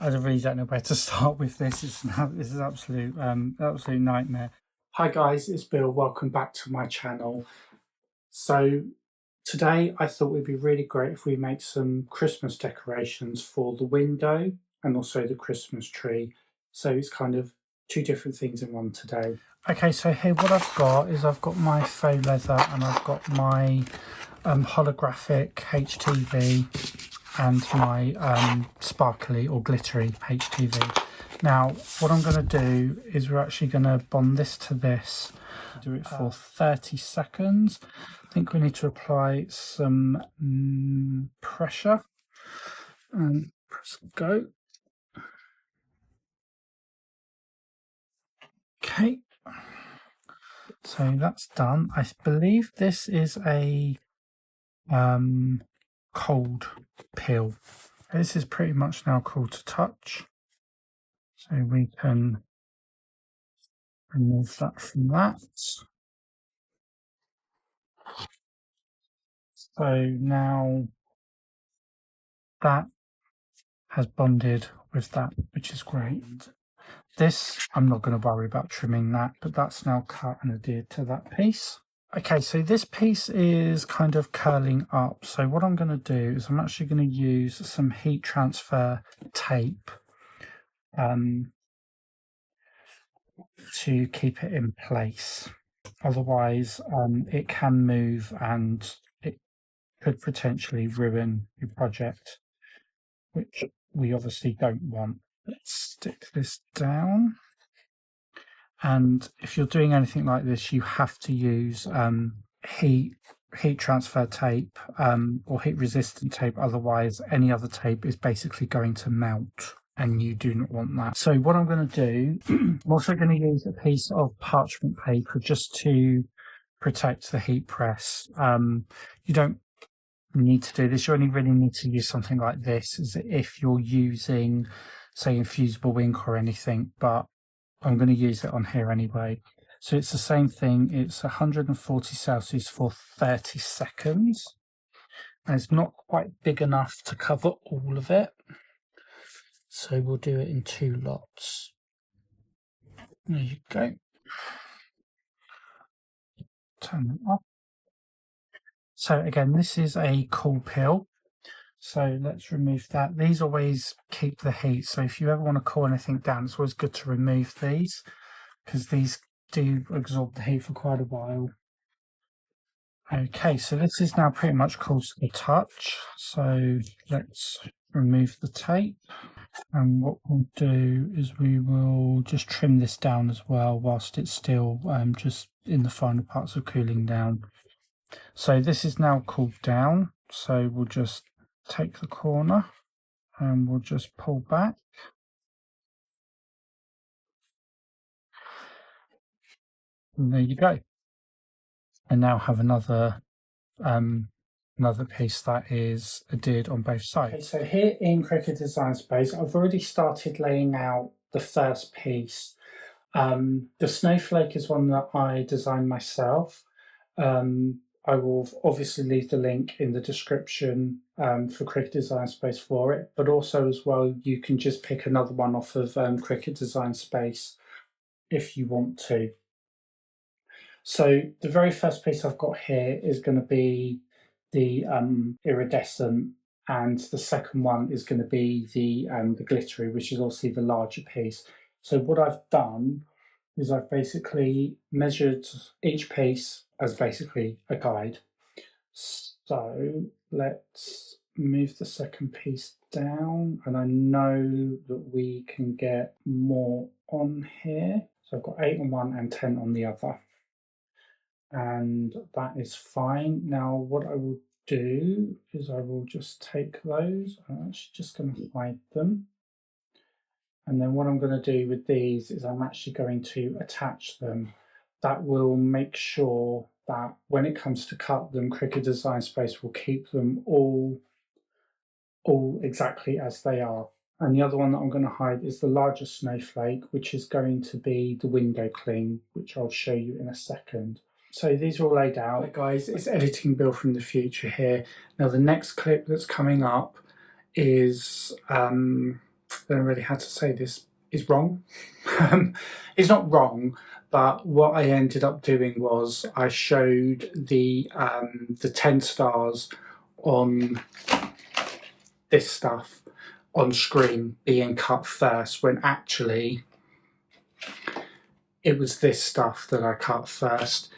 I really don't know where to start with this. This is absolute nightmare. Hi guys, it's Bill. Welcome back to my channel. So today I thought it'd be really great if we made some Christmas decorations for the window and also the Christmas tree. So it's kind of two different things in one today. Okay, so here what I've got is I've got my faux leather and I've got my holographic HTV and my sparkly or glittery HTV. Now what I'm going to do is we're actually going to bond this to this, do it for 30 seconds. I think we need to apply some pressure and press go. Okay, so that's done. I believe this is a cold peel. This is pretty much now cool to touch, so we can remove that from that. So now that has bonded with that, which is great. This, I'm not going to worry about trimming that, but that's now cut and adhered to that piece. Okay, so this piece is kind of curling up. So what I'm going to do is I'm actually going to use some heat transfer tape to keep it in place. Otherwise, it can move and it could potentially ruin your project, which we obviously don't want. Let's stick this down. And if you're doing anything like this, you have to use heat transfer tape or heat resistant tape. Otherwise, any other tape is basically going to melt, and you do not want that. So what I'm going to do, I'm also going to use a piece of parchment paper just to protect the heat press. You don't need to do this. You only really need to use something like this as if you're using, say, infusible ink or anything, but I'm going to use it on here anyway. So it's the same thing. It's 140 Celsius for 30 seconds. And it's not quite big enough to cover all of it. So we'll do it in 2 lots. There you go. Turn it off. So again, this is a cool peel. So let's remove that. These always keep the heat. So if you ever want to cool anything down, it's always good to remove these because these do absorb the heat for quite a while. Okay, so this is now pretty much cool to the touch. So let's remove the tape. And what we'll do is we will just trim this down as well whilst it's still just in the final parts of cooling down. So this is now cooled down. So we'll just take the corner and we'll just pull back. And there you go. And now have another piece that is adhered on both sides. Okay, so here in Cricut Design Space, I've already started laying out the first piece. The snowflake is one that I designed myself. I will obviously leave the link in the description for Cricut Design Space for it, but also as well, you can just pick another one off of Cricut Design Space if you want to. So the very first piece I've got here is going to be the iridescent, and the second one is going to be the glittery, which is obviously the larger piece. So what I've done is I've basically measured each piece as basically a guide. So let's move the second piece down, and I know that we can get more on here. So I've got 8 on one and 10 on the other. And that is fine. Now what I will do is I will just take those. I'm actually just going to hide them. And then what I'm going to do with these is I'm actually going to attach them. That will make sure that when it comes to cut them, Cricut Design Space will keep them all exactly as they are. And the other one that I'm going to hide is the larger snowflake, which is going to be the window cling, which I'll show you in a second. So these are all laid out. Right, guys, it's Editing Bill from the future here. Now the next clip that's coming up is don't know really how to say this, is wrong. It's not wrong, but what I ended up doing was I showed the 10 stars on this stuff on screen being cut first, when actually it was this stuff that I cut first.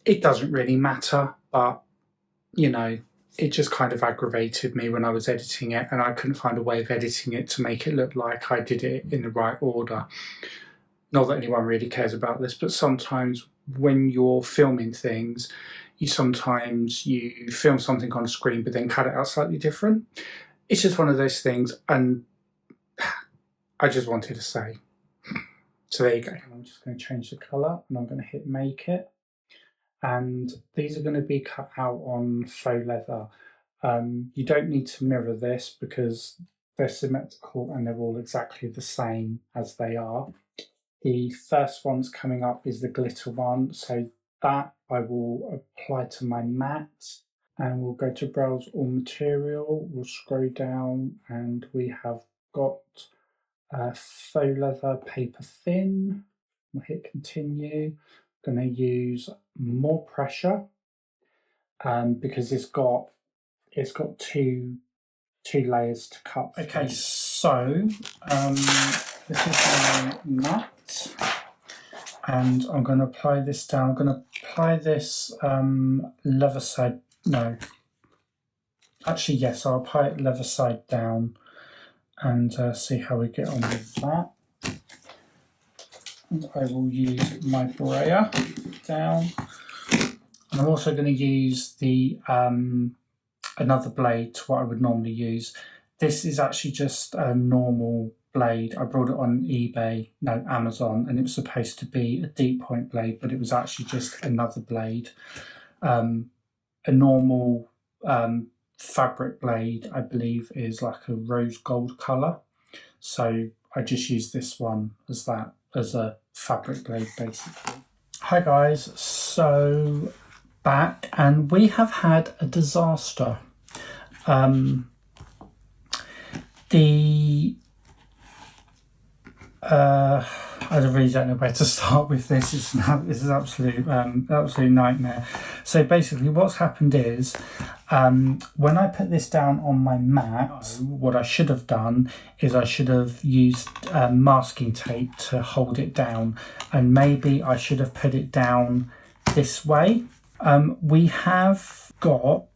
It doesn't really matter, but you know, it just kind of aggravated me when I was editing it, and I couldn't find a way of editing it to make it look like I did it in the right order. Not that anyone really cares about this, but sometimes when you're filming things, you film something on screen but then cut it out slightly different. It's just one of those things, and I just wanted to say. So there you go. I'm just going to change the colour, and I'm going to hit make it. And these are going to be cut out on faux leather. You don't need to mirror this because they're symmetrical and they're all exactly the same as they are. The first one's coming up is the glitter one, so that I will apply to my mat, and we'll go to browse all material, we'll scroll down, and we have got faux leather paper thin. We'll hit continue. I'm going to use more pressure because it's got two layers to cut. Okay, so this is my mat, and I'm going to apply this down. I'm going to apply this leather side. No, actually yes, I'll apply it leather side down, and see how we get on with that. And I will use my brayer down. And I'm also going to use the another blade to what I would normally use. This is actually just a normal blade. I brought it on Amazon, and it was supposed to be a deep point blade, but it was actually just another blade. A normal fabric blade, I believe, is like a rose gold colour. So I just use this one as a fabric blade, basically. Hi guys, so back, and we have had a disaster. I really don't know where to start with this. This is absolute nightmare. So basically what's happened is, when I put this down on my mat, what I should have done is I should have used masking tape to hold it down, and maybe I should have put it down this way. We have got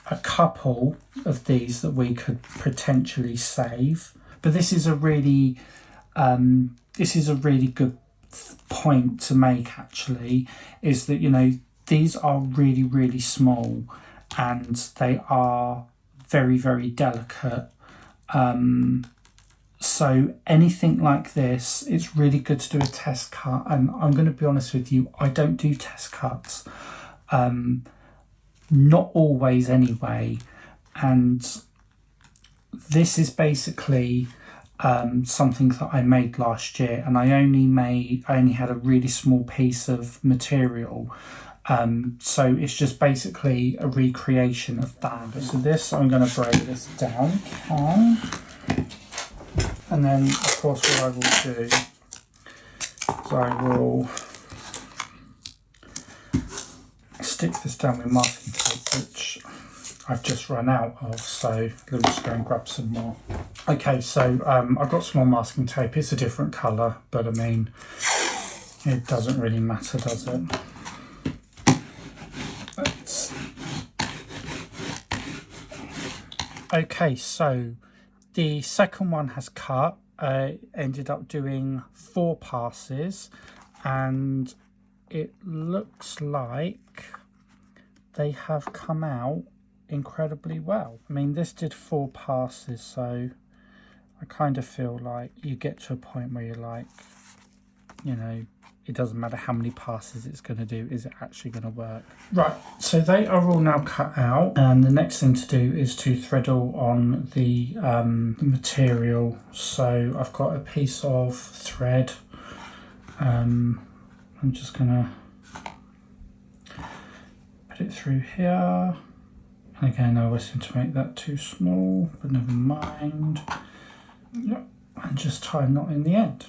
a couple of these that we could potentially save, but this is a really good point to make, actually, is that, you know, these are really, really small, and they are very, very delicate. So anything like this, it's really good to do a test cut. And I'm going to be honest with you, I don't do test cuts. Not always anyway. And this is basically something that I made last year, and I only had a really small piece of material. So it's just basically a recreation of that. So this, I'm going to braid this down, and then of course what I will do is I will stick this down with masking tape, which I've just run out of, so let me just go and grab some more. Okay, so I've got some more masking tape. It's a different colour, but I mean, it doesn't really matter, does it? Okay, so the second one has cut. Ended up doing 4 passes, and it looks like they have come out incredibly well. I mean, this did 4 passes, so I kind of feel like you get to a point where you're like, you know, it doesn't matter how many passes it's going to do, is it actually going to work? Right, so they are all now cut out, and the next thing to do is to threadle on the material. So I've got a piece of thread. I'm just going to put it through here. Again, I always seem to make that too small, but never mind. Yep. and just tie a knot in the end.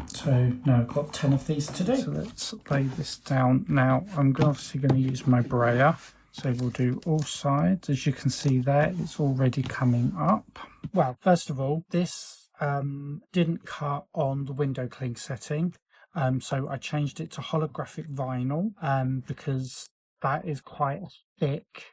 So now I've got 10 of these to do. So let's lay this down. Now I'm obviously going to use my brayer. So we'll do all sides. As you can see there, it's already coming up. Well, first of all, this didn't cut on the window cling setting. So I changed it to holographic vinyl because that is quite a thick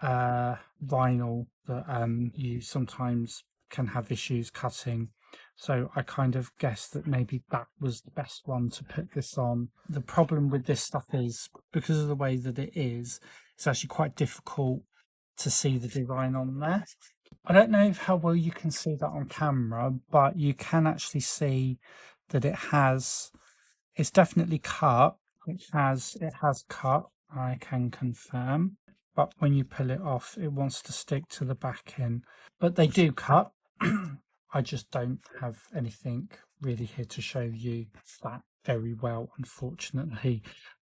vinyl that you sometimes can have issues cutting. So I kind of guessed that maybe that was the best one to put this on. The problem with this stuff is, because of the way that it is, it's actually quite difficult to see the design on there. I don't know how well you can see that on camera, but you can actually see that it's definitely cut. It has cut, I can confirm. But when you pull it off, it wants to stick to the back end. But they do cut. I just don't have anything really here to show you that very well, unfortunately.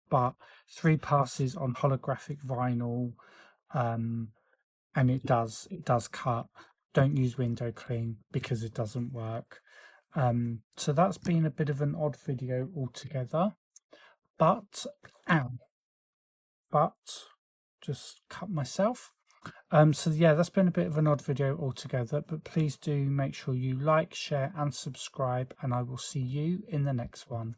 But 3 passes on holographic vinyl, and it does cut. Don't use window cling because it doesn't work. So that's been a bit of an odd video altogether. But just cut myself. So yeah, that's been a bit of an odd video altogether, but please do make sure you like, share and subscribe, and I will see you in the next one.